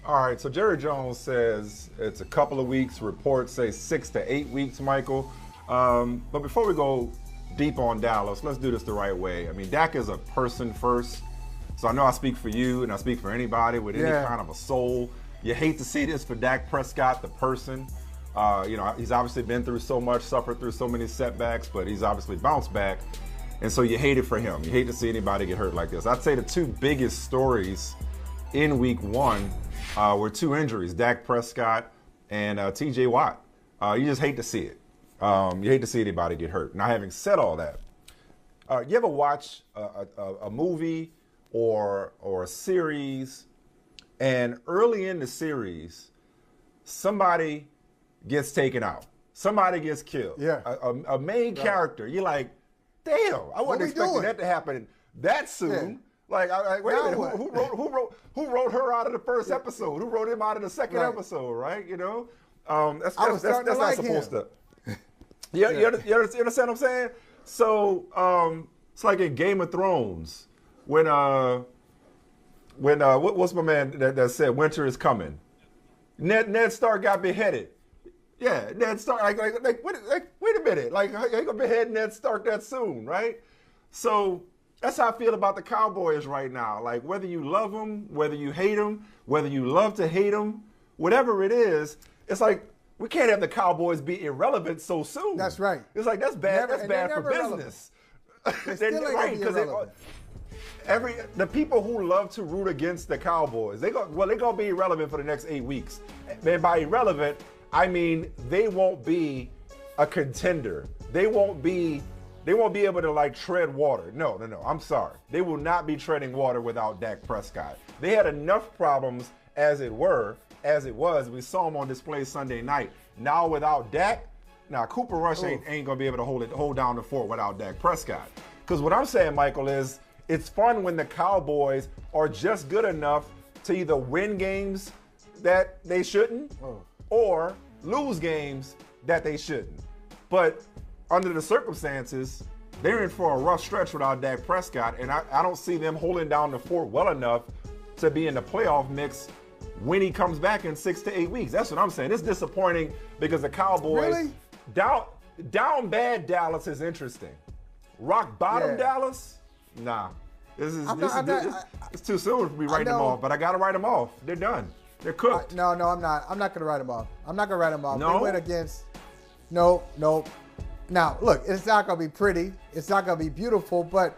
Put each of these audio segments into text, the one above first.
All right, so Jerry Jones says it's a couple of weeks. Reports say 6 to 8 weeks, Michael. But before we go deep on Dallas, let's do this the right way. I mean, Dak is a person first. So I know I speak for you and I speak for anybody with any kind of a soul. You hate to see this for Dak Prescott, the person. He's obviously been through so much, suffered through so many setbacks, but he's obviously bounced back. And so you hate it for him. You hate to see anybody get hurt like this. I'd say the two biggest stories in week one were two injuries, Dak Prescott and TJ Watt. You just hate to see it. You hate to see anybody get hurt. Now, having said all that, you ever watch a movie or a series, and early in the series, somebody gets taken out. Somebody gets killed. Yeah. A main character. You're like, damn, I wasn't expecting that to happen that soon. Yeah. Like, wait a minute, who wrote her out of the first episode? Who wrote him out of the second episode, right? You know? That's not supposed to. You understand what I'm saying? So it's like in Game of Thrones when what's my man that said winter is coming? Ned Stark got beheaded. Yeah, Ned Stark. Wait a minute. Like, how you gonna behead Ned Stark that soon, right? So that's how I feel about the Cowboys right now. Like, whether you love them, whether you hate them, whether you love to hate them, whatever it is, it's like we can't have the Cowboys be irrelevant so soon. That's right. It's like that's bad. That's bad for business. They're right, because the people who love to root against the Cowboys, they're gonna be irrelevant for the next 8 weeks. And by irrelevant, I mean they won't be a contender. They won't be able to like tread water. No. I'm sorry. They will not be treading water without Dak Prescott. They had enough problems as it was. We saw them on display Sunday night. Now without Dak, Cooper Rush ain't gonna be able to hold down the fort without Dak Prescott. Because what I'm saying, Michael, is it's fun when the Cowboys are just good enough to either win games that they shouldn't or lose games that they shouldn't. But under the circumstances, they're in for a rough stretch without Dak Prescott, and I don't see them holding down the fort well enough to be in the playoff mix when he comes back in 6 to 8 weeks. That's what I'm saying. It's disappointing because the Cowboys down bad Dallas is interesting. Rock bottom Dallas? Nah. It's too soon for me writing them off, but I got to write them off. They're done. They're cooked. No, I'm not. I'm not going to write them off. I'm not going to write them off. No? They went against – no. Now, look, it's not going to be pretty. It's not going to be beautiful, but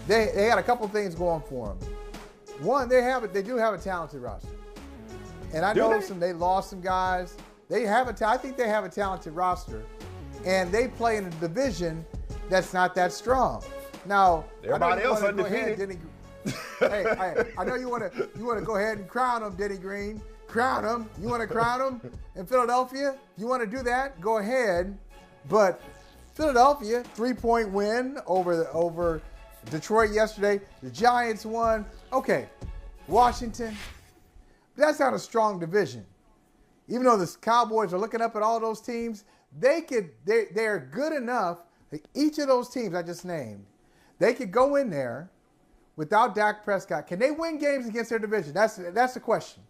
they had a couple things going for them. One, they do have a talented roster. And I know they lost some guys. I think they have a talented roster. And they play in a division that's not that strong. Now, everybody else undefeated. I know you want to go ahead and crown him, Denny Green. Crown him. You want to crown him in Philadelphia? You want to do that? Go ahead. But Philadelphia, 3-point win over Detroit yesterday. The Giants won. Okay, Washington. That's not a strong division. Even though the Cowboys are looking up at all those teams, they're good enough that each of those teams I just named, they could go in there without Dak Prescott. Can they win games against their division? That's the question.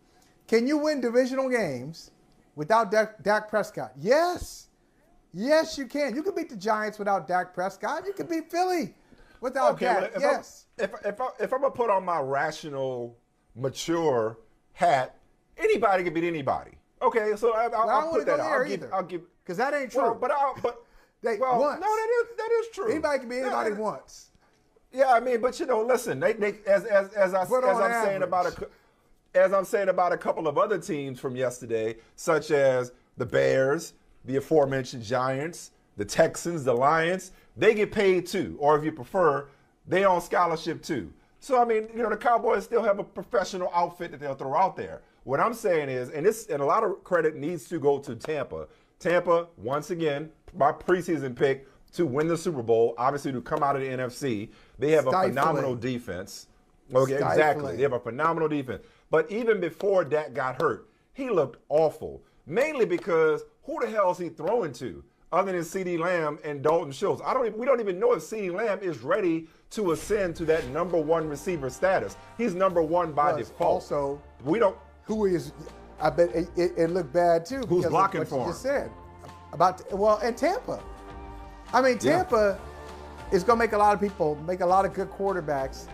Can you win divisional games without Dak Prescott? Yes. Yes, you can. You can beat the Giants without Dak Prescott. You can beat Philly without Dak. Yes. If I'm going to put on my rational, mature hat, anybody can beat anybody. Okay, so I'll put that out. I'll give because that ain't true. Once. No, that is true. Anybody can be anybody once. Yeah, I mean, but listen, as I'm saying about a couple of other teams from yesterday, such as the Bears, the aforementioned Giants, the Texans, the Lions, they get paid too, or if you prefer, they on scholarship too. So I mean, the Cowboys still have a professional outfit that they'll throw out there. What I'm saying is, and a lot of credit needs to go to Tampa. Tampa, once again, my preseason pick to win the Super Bowl, obviously to come out of the NFC. They have a phenomenal defense. Okay, exactly. They have a phenomenal defense. But even before Dak got hurt, he looked awful. Mainly because who the hell is he throwing to other than CeeDee Lamb and Dalton Schultz? We don't even know if CeeDee Lamb is ready to ascend to that number one receiver status. He's number one by default. Also, who is, I bet it looked bad too. Who's because blocking of what for you just him? said and Tampa. I mean, Tampa is going to make a lot of good quarterbacks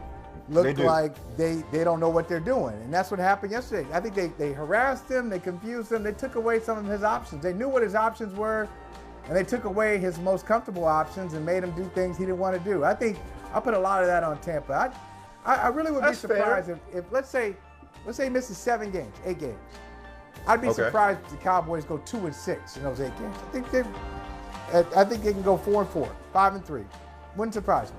look like they don't know what they're doing. And that's what happened yesterday. I think they harassed him, they confused him, they took away some of his options. They knew what his options were, and they took away his most comfortable options and made him do things he didn't want to do. I think I put a lot of that on Tampa. I really would be surprised if let's say he misses 8 games. I'd be surprised if the Cowboys go 2-6 in those 8 games. I think they can go 4-4, 5-3. Wouldn't surprise me.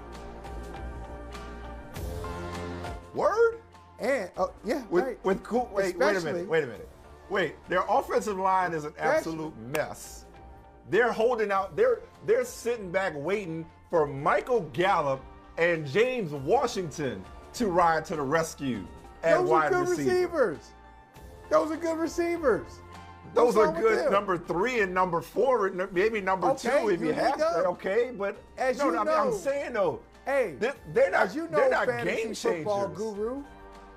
Word? And right. Wait a minute. Wait, their offensive line is an absolute mess. They're holding out. They're sitting back waiting for Michael Gallup and James Washington to ride to the rescue at wide receiver. Those are good receivers. Those are good number 3 and number 4, maybe number 2 if you have to. Okay, but I'm saying though, they're not game changers. Football guru,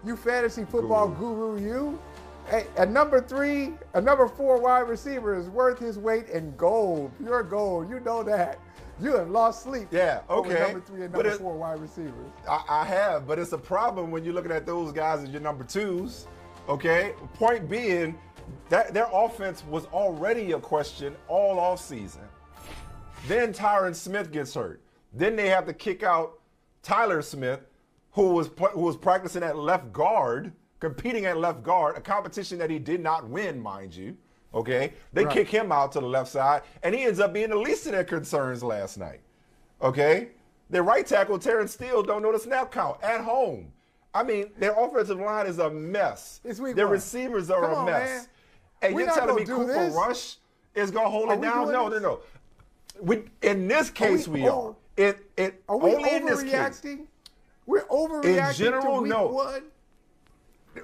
you fantasy football guru, you. Hey, a number 4 wide receiver is worth his weight in gold, pure gold. You know that. You have lost sleep. Yeah, okay. Over number 3 and number 4 wide receivers. I have, but it's a problem when you're looking at those guys as your number 2s. Okay. Point being, that their offense was already a question all offseason. Then Tyron Smith gets hurt. Then they have to kick out Tyler Smith, who was practicing at left guard, competing at left guard, a competition that he did not win, mind you. Okay, they kick him out to the left side, and he ends up being the least of their concerns last night. Okay, their right tackle Terrence Steele don't know the snap count at home. I mean, their offensive line is a mess. Their receivers are a mess. Man. And you're telling me Cooper Rush is going to hold it down? No. In this case, we are. Are we overreacting? We're overreacting in general, to week no. 1?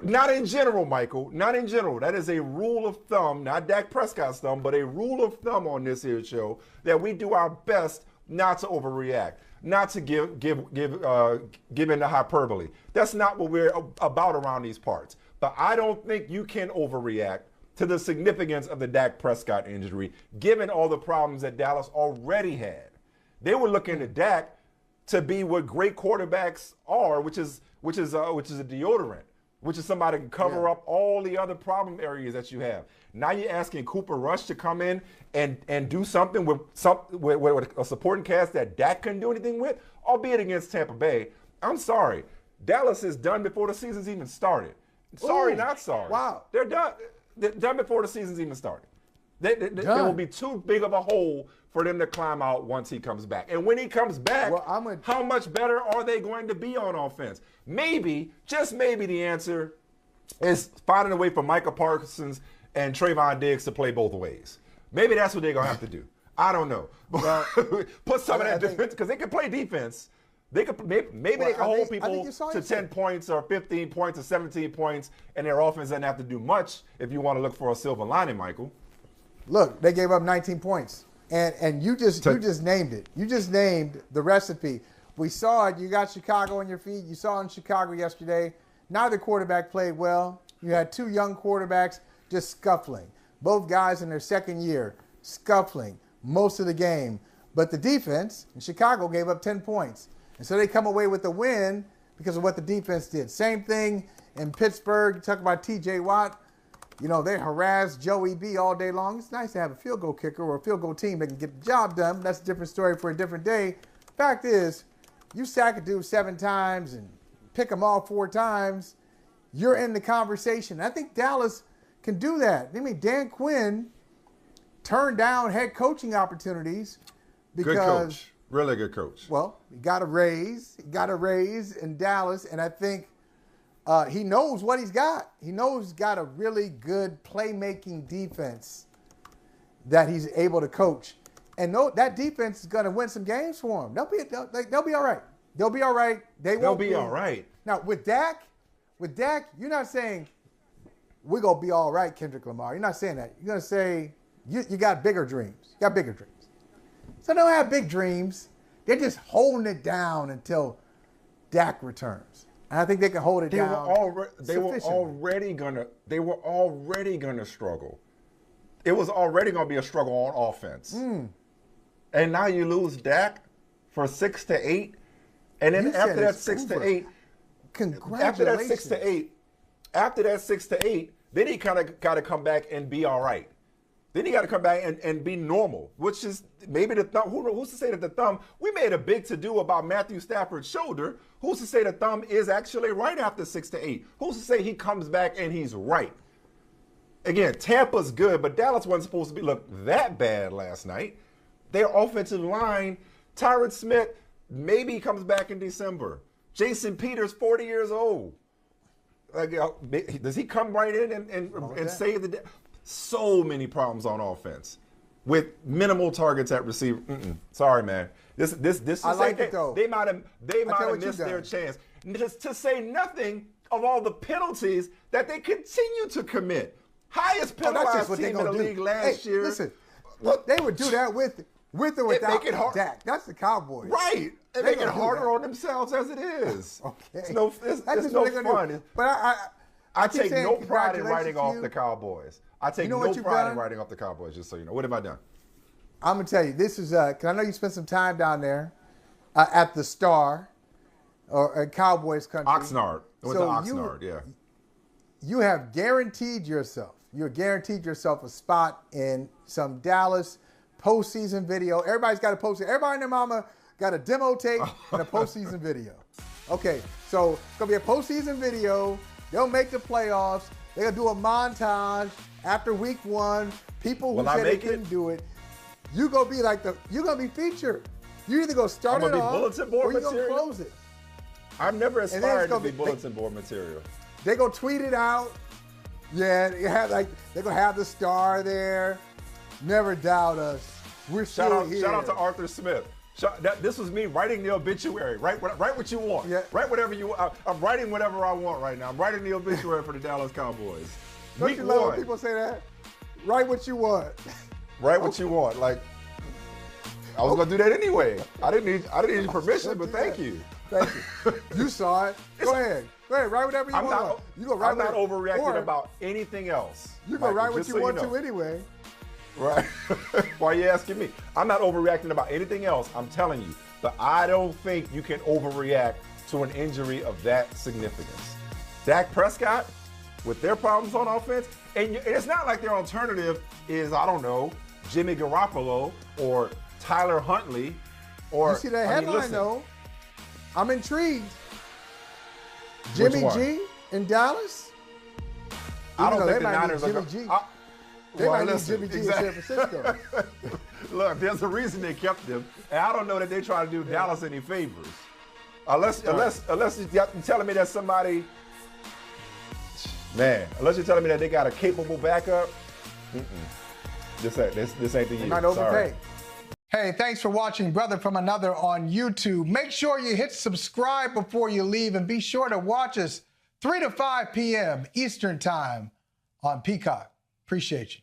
Not in general, Michael. Not in general. That is a rule of thumb, not Dak Prescott's thumb, but a rule of thumb on this here show that we do our best not to overreact, not to give in the hyperbole. That's not what we're about around these parts. But I don't think you can overreact to the significance of the Dak Prescott injury, given all the problems that Dallas already had. They were looking at Dak to be what great quarterbacks are, which is a deodorant, which is somebody who can cover up all the other problem areas that you have. Now you're asking Cooper Rush to come in and do something with a supporting cast that Dak couldn't do anything with, albeit against Tampa Bay. I'm sorry. Dallas is done before the season's even started. Not sorry. Wow. They're done. They're done before the season's even started. There will be too big of a hole for them to climb out once he comes back. And when he comes back, how much better are they going to be on offense? Maybe, just maybe, the answer is finding a way for Micah Parsons and Trayvon Diggs to play both ways. Maybe that's what they're going to have to do. I don't know. Well, put some of that defense, because they can play defense. They could maybe they can hold people to 10 points or 15 points or 17 points, and their offense doesn't have to do much if you want to look for a silver lining, Michael. Look, they gave up 19 points, and you just named it. You just named the recipe. We saw it. You got Chicago on your feet. You saw it in Chicago yesterday. Neither quarterback played well. You had 2 young quarterbacks just scuffling. Both guys in their second year scuffling most of the game. But the defense in Chicago gave up 10 points. And so they come away with the win because of what the defense did. Same thing in Pittsburgh. You talk about T.J. Watt. You know, they harassed Joey B all day long. It's nice to have a field goal kicker or a field goal team that can get the job done. But that's a different story for a different day. Fact is, you sack a dude 7 times and pick him off 4 times, you're in the conversation. I think Dallas can do that. I mean, Dan Quinn turned down head coaching opportunities because good coach. Really good coach. Well, he got a raise. He got a raise in Dallas, and I think he knows what he's got. He knows he's got a really good playmaking defense that he's able to coach. And that defense is going to win some games for him. They'll be all right. They'll be all right. They'll be all right. Now, with Dak, you're not saying we're going to be all right, Kendrick Lamar. You're not saying that. You're going to say you got bigger dreams. You got bigger dreams. So they don't have big dreams. They're just holding it down until Dak returns. And I think they can hold it down. They were already gonna struggle. It was already gonna be a struggle on offense. And now you lose Dak for 6-8, and then after that 6-8, congratulations. After that 6-8, then he kind of got to come back and be all right. Then he got to come back and be normal, which is maybe the thumb. Who's to say that the thumb? We made a big to-do about Matthew Stafford's shoulder. Who's to say the thumb is actually right after 6-8? Who's to say he comes back and he's right? Again, Tampa's good, but Dallas wasn't supposed to look that bad last night. Their offensive line, Tyron Smith, maybe he comes back in December. Jason Peters, 40 years old. Does he come right in and save the day? So many problems on offense with minimal targets at receiver. Sorry, man. This I like it though. They might have missed their chance. To say nothing of all the penalties that they continue to commit. Highest penalized team in the league last year. Listen, they would do that with or without Dak. That's the Cowboys. Right. They make it harder on themselves as it is. Okay. It's no fun. But I take no pride in writing off the Cowboys. I take no pride in writing off the Cowboys, just so you know. What have I done? I'm going to tell you, this is, because I know you spent some time down there at the Star or Cowboys country. Oxnard. I went to Oxnard, yeah. You have guaranteed yourself a spot in some Dallas postseason video. Everybody's got a postseason. Everybody and their mama got a demo tape and a postseason video. Okay, so it's going to be a postseason video. They'll make the playoffs. They're going to do a montage after week 1. People who said they couldn't do it. You're going to be you're going to be featured. You're either going to start it off or you're going to close it. I've never aspired to be bulletin board material. They're going to tweet it out. Yeah, they're going to have the Star there. Never doubt us. We're still here. Shout out to Arthur Smith. This was me writing the obituary. Write what you want. Yeah. Write whatever you want. I'm writing whatever I want right now. I'm writing the obituary for the Dallas Cowboys. Don't you love when people say that? Write what you want. Write what you want. Like, I was gonna do that anyway. I didn't need your permission, but thank you. Thank you. You saw it. Go ahead. Write whatever you want. I'm not overreacting about anything else. You can write what you want to anyway. Right. Why are you asking me? I'm not overreacting about anything else. I'm telling you. But I don't think you can overreact to an injury of that significance. Dak Prescott, with their problems on offense, and it's not like their alternative is, I don't know, Jimmy Garoppolo or Tyler Huntley or... You see that headline, though? I'm intrigued. Jimmy G in Dallas? I don't think the Niners are Jimmy G. They might need Jimmy G in San Francisco. Look, there's a reason they kept him, and I don't know that they try to do Dallas any favors. Unless you're telling me that somebody, unless you're telling me that they got a capable backup, this ain't the year. They might overpay. Hey, thanks for watching Brother from Another on YouTube. Make sure you hit subscribe before you leave, and be sure to watch us 3 to 5 p.m. Eastern Time on Peacock. Appreciate you.